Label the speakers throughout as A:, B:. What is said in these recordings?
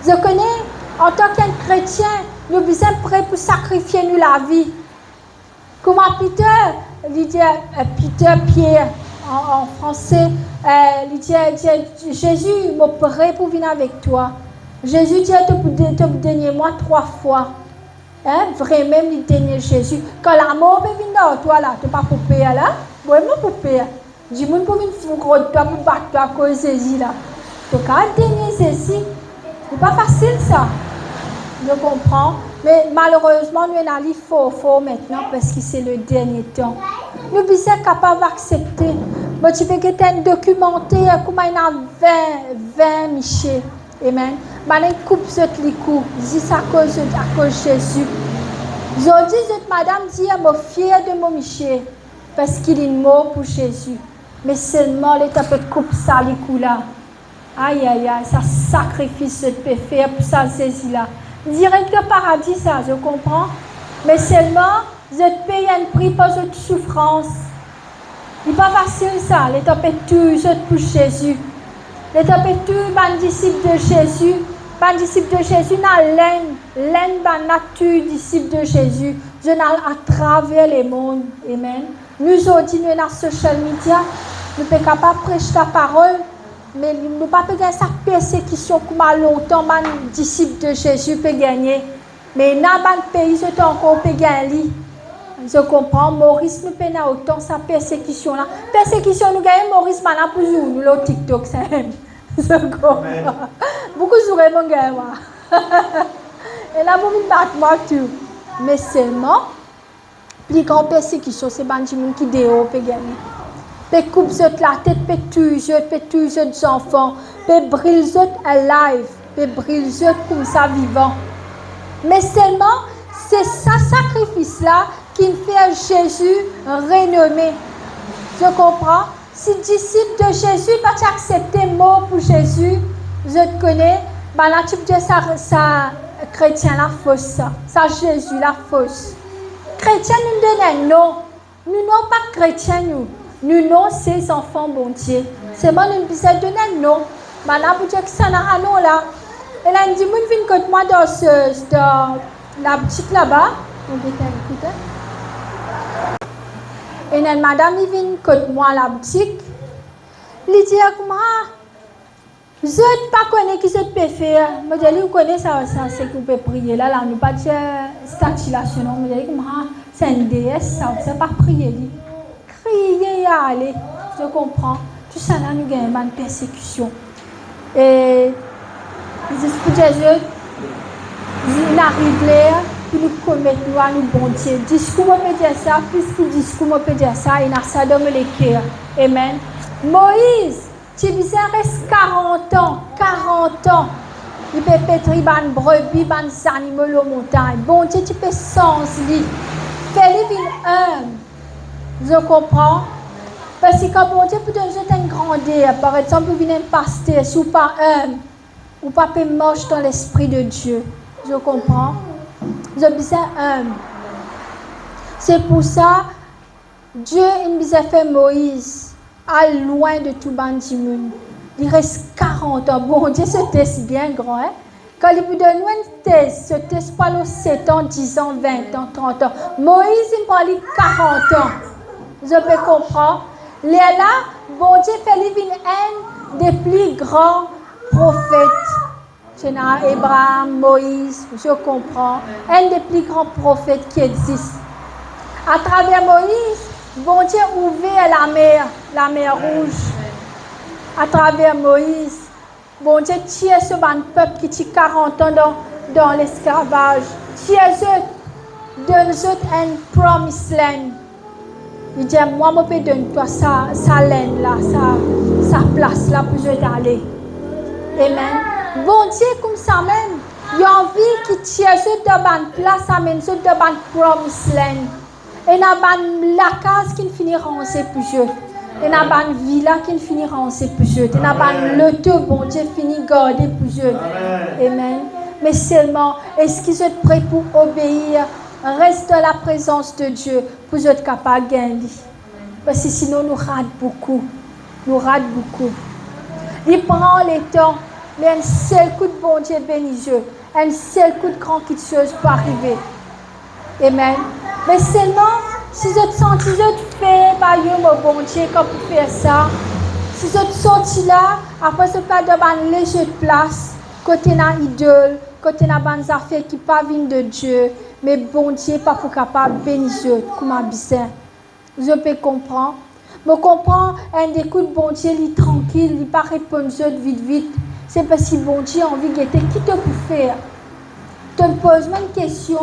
A: Je connais, en tant qu'un chrétien, nous sommes prêts pour sacrifier nous la vie. Comme à Peter, il dit, Pierre, en français, il dit, Jésus m'a prêt pour venir avec toi. Jésus dit, te donner moi 3 fois. Hein? Vraiment, il donne Jésus. Quand l'amour peut venir dans toi, là, tu n'as pas poupée là. Vraiment poupée. Dis-moi pour venir foutre toi, pour battre toi à cause de Jésus là. Tu as donné Jésus. C'est pas facile ça. Je comprends. Mais malheureusement, nous allons aller fort maintenant parce que c'est le dernier temps. Nous sommes capables d'accepter. Mais tu peux que tu aies documenté comment il y a 20 Michel. Amen. Je coupe ce licou. Je dis ça à cause de Jésus. Je dis, madame dit, je suis fière de mon Michel parce qu'il est mort pour Jésus. Mais seulement, l'État peut couper ça licou là. Aïe, aïe, aïe, ça sacrifice que peut faire pour ça, Jésus là. Direct le paradis, ça, je comprends. Mais seulement, je paye un prix pour cette souffrance. Il n'est pas facile ça. L'État peut tout pour Jésus. L'État peut tout, les disciples de Jésus. Les disciples de Jésus n'ont l'aine, la nature disciples de Jésus. Je n'ai à travers les mondes. Amen. Nous aujourd'hui, nous dans social media, nous sommes capables de prêcher la parole. Mais nous ne pouvons pas gagner cette persécution comme longtemps les disciples de Jésus peuvent gagner. Mais dans le pays, je encore gagner. Je comprends. Maurice nous peine autant sa persécution là. Persécution nous gagne Maurice maintenant pour nous le TikTok ça. Je comprends. Beaucoup jouer mon gars. Et là vous me battre moi tout. Mais seulement plus grande persécution c'est Benjamin qui dehors peut gagner. Peut coupe la tête, peut tuer les enfants, peut brûler alive, peut brûler comme ça vivant. Mais seulement, c'est ce sacrifice-là qui fait Jésus renommé. Je comprends. Si disciple de Jésus va accepter mort pour Jésus, je te connais, ben là tu peux dire ça chrétien la fausse, ça Jésus la fausse. Chrétien nous donne un nom. Nous n'sommes pas chrétiens nous. Nous non ces enfants bon Dieu. C'est moi nous besoin donner un nom. Maintenant pour dire que ça n'a un nom là. Et là il dit moi viens contre moi dans la boutique là-bas. On va écouter. Et là madame il vient contre moi à la boutique. Il dit comment je ne pas connais qui je peux faire. Moi je dis vous connaissez ça c'est que vous pouvez prier là nous pas dire statue là sinon moi je dis comment c'est une déesse ça c'est pas prier. Prier et aller, je comprends. Tout ça là, nous gagnons une persécution. Et pour Jésus, il arrive là, puis nous commettons nous à nous bon Dieu. Discours, on peut dire ça, plus que discours, on peut dire ça, il a ça dans les cœurs. Amen. Moïse, tu reste 40 ans. Il peut pétrir des brebis, des animaux aux montagnes. Bon Dieu, tu peux sans lui. Fais-le humble. Je comprends. Parce que quand bon Dieu peut donner une grandeur, par exemple, vous venez un pasteur, si vous pas humble, ou pas moche dans l'esprit de Dieu. Je comprends. Je besoin humble. C'est pour ça, Dieu il a fait Moïse à loin de tout bandit monde. Il reste 40 ans. Bon Dieu, ce test bien grand. Hein? Quand il vous donne un test, ce test pas le 7 ans, 10 ans, 20 ans, 30 ans. Moïse, il parle 40 ans. Je peux comprendre. Là, bon Dieu fait lui un des plus grands prophètes. C'est Abraham, Moïse, je comprends. Un des plus grands prophètes qui existent. À travers Moïse, bon Dieu ouvert la mer Rouge. À travers Moïse, bon Dieu tire ce peuple qui tient 40 ans dans l'esclavage. Tire eux, donne-eux un promised land. Il dit, moi, je peux donner toi sa laine là, sa place là pour je d'aller. Amen. Bon Dieu, comme ça même, il y a envie qu'il tire dans une place, amène dans une promised land. Et dans la case qui finira en ses pour Dieu. Et dans la villa qui finira en ses pour Dieu. Et dans le temps, bon Dieu finit garder pour Dieu. Amen. Mais seulement, est-ce qu'ils sont prêts pour obéir? Reste dans la présence de Dieu pour être capable de gagner. Parce que sinon, nous ratons beaucoup. Il prend le temps. mais un seul coup de bon Dieu béni Dieu, un seul coup de grand qui chose peut arriver. Amen. Mais seulement, si je te sens, si je te fais, par mon bon Dieu, quand vous faites ça, si je te sens là, après ce pas de ban léger de place, côté na idole, côté na ban affaires qui pas viennent de Dieu, mais bon Dieu pas pour capable bénir Dieu, comme un bizarre. Je peux comprendre. Je comprends un des coups de bon Dieu, il est tranquille, il ne pas répondre vite. C'est parce que bon Dieu a envie de guetter. Qui te peut faire? Tu me poses une question,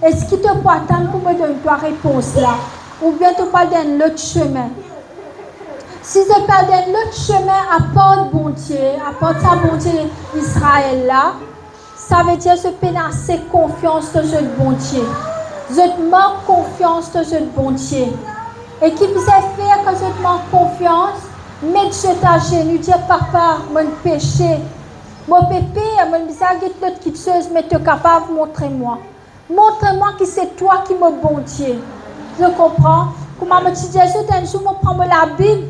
A: est-ce qu'il te peut attendre pour me donner ta réponse là? Ou bien tu parles d'un autre chemin? Si je parle d'un autre chemin, apporte bon Dieu, apporte ça bon Dieu Israël là, ça veut dire que je peux assez confiance dans ce bon Dieu. Je te manque confiance dans ce bon Dieu. Et qui vous a fait que je te manque confiance, mettre à genoux, dire papa, mon péché, mon pépé, mon bizarre, l'autre qui chose, mais tu es capable, montrez-moi. Montrez-moi que c'est toi qui me bon Dieu. Je comprends. Comment me dit Jésus, un jour, je prends la Bible,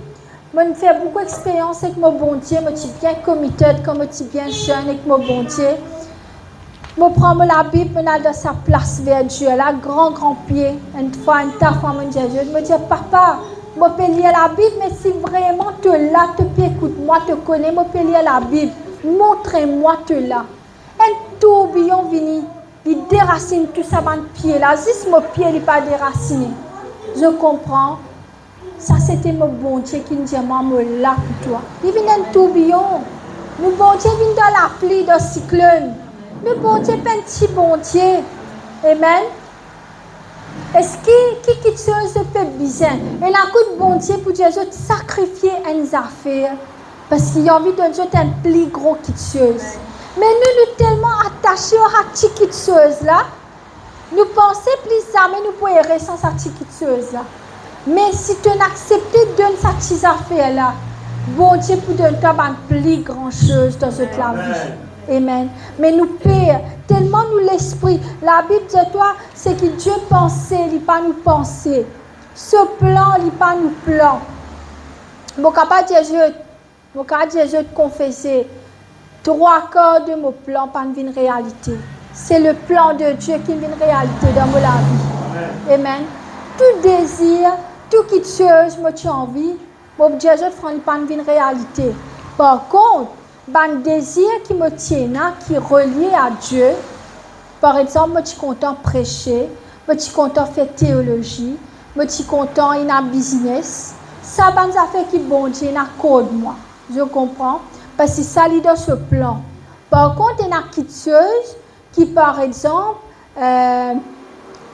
A: je fais beaucoup d'expérience avec mon bon Dieu, je suis bien committed, comme je suis bien jeune avec mon bon Dieu. Je prends la Bible, je suis dans sa place vers Dieu, là, grand pied. Une fois, je me dis, papa, je peux lire la Bible, mais si vraiment tu es là, tu peux écouter moi, tu connais, je peux lire la Bible. Montrez-moi tu es là. Un tourbillon vient, il déracine tout ça, mon pied là. Juste mon pied n'est pas déraciné. Je comprends. Ça, c'était mon bon Dieu qui me dit, maman, là pour toi. Il vient un tourbillon. Le bon Dieu vient dans la pluie, dans le cyclone. Le bon Dieu est un petit bon Dieu. Amen. Est-ce qui chose peut bizarre? Et la coup de bon Dieu pour Dieu de sacrifier une affaire parce qu'il a envie de Dieu un plus gros qui chose. Mais nous tellement attachés à cette petite chose là, nous pensons plus ça, mais nous pouvons errer sans cette petite chose là. Mais si tu acceptes de donner cette petite affaire là, bon Dieu pour donner une plus grande chose dans cette la vie. Amen. Mais nous père, tellement nous l'esprit. La Bible dit toi, c'est que Dieu pensait, il n'est pas nous penser. Ce plan, il n'est pas nous plan. Mon capable de confesser. 3/4 de mon plan pas une réalité. C'est le plan de Dieu qui est une réalité dans ma vie. Amen. Tout désir, tout quelque chose, moi tu as envie, mon Dieu ne pas une réalité. Par contre, un désir qui me tient, qui est relié à Dieu. Par exemple, je suis content de prêcher, je suis content de faire théologie, je suis content de faire business. Ça, c'est une affaire qui bon Dieu accorde moi. Je comprends. Parce que ça lit dans ce plan. Par contre, il y a quelque chose qui, par exemple,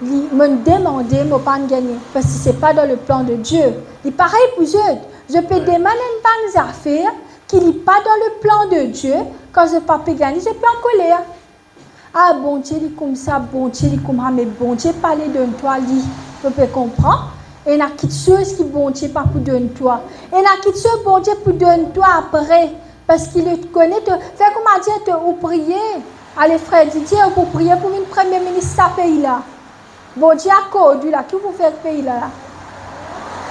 A: me demander, ne pas gagner. Parce que ce n'est pas dans le plan de Dieu. Il est pareil pour eux. Je peux demander une bonne affaire qui n'est pas dans le plan de Dieu. Quand je ne peux pas gagner, je peux en colère. Ah, bon Dieu, il est comme ça, bon Dieu, il est comme ça, mais bon Dieu, parler de toi, je peux comprendre. Et il y a quelque chose qui bon Dieu pas pour donner toi. Et il y a quelque chose bon Dieu pour donner toi après. Parce qu'il te connaît. Fais comme à dire, ou prier. Allez, frère Didier, pour prier pour une première ministre de ce pays-là. Bon Dieu a codé là. Qui vous fait ce pays-là?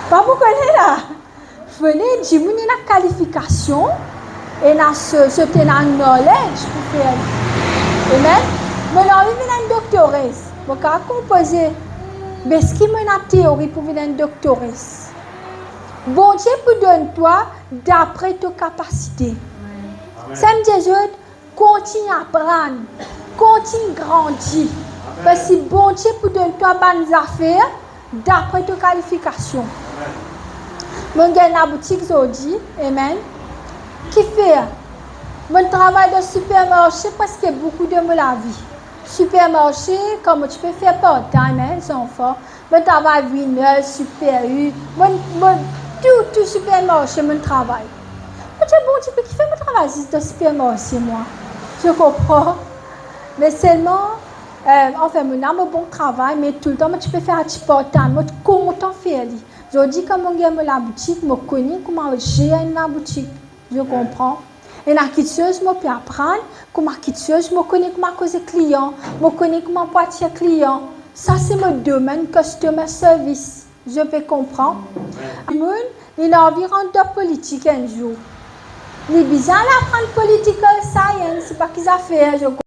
A: Pas vous connaissez là. Venez, dis-moi une qualification. Et dans ce knowledge pour faire. Amen. Mais là, il y a une doctoresse. Vous pouvez composer. Mais ce qui m'a une théorie pour venir une doctoresse. Bon Dieu pour donner toi d'après tes capacités. Ça me dit, continue à apprendre, continue à grandir. Parce que bon Dieu pour donner toi bonnes affaires d'après tes qualifications. Mon gars dans la boutique aujourd'hui, amen. Qui fait? Mon travail de supermarché parce qu'il y a beaucoup de la vie. Supermarché, comme tu peux faire part-time, les enfants. Mon travail winner, super U. Tout supermarché, mon travail. Je dis, bon, tu peux qui fait mon travail dans le supermarché, moi. Je comprends. Mais seulement, enfin, mon âme, bon travail, mais tout le temps, tu peux faire un petit part-time. Je suis content de faire. Je dis, comme on gagne la boutique, je connais comment gérer la boutique. Je comprends. Et la quelque chose, je peux apprendre. Comment quelque chose, je connais comment causer client. Je connais comment poitier client. Ça, c'est mon domaine, customer service. Je peux comprendre. Il a environ 2 politiques un jour. les besoin d'apprendre political science, c'est pas qu'ils ont fait, je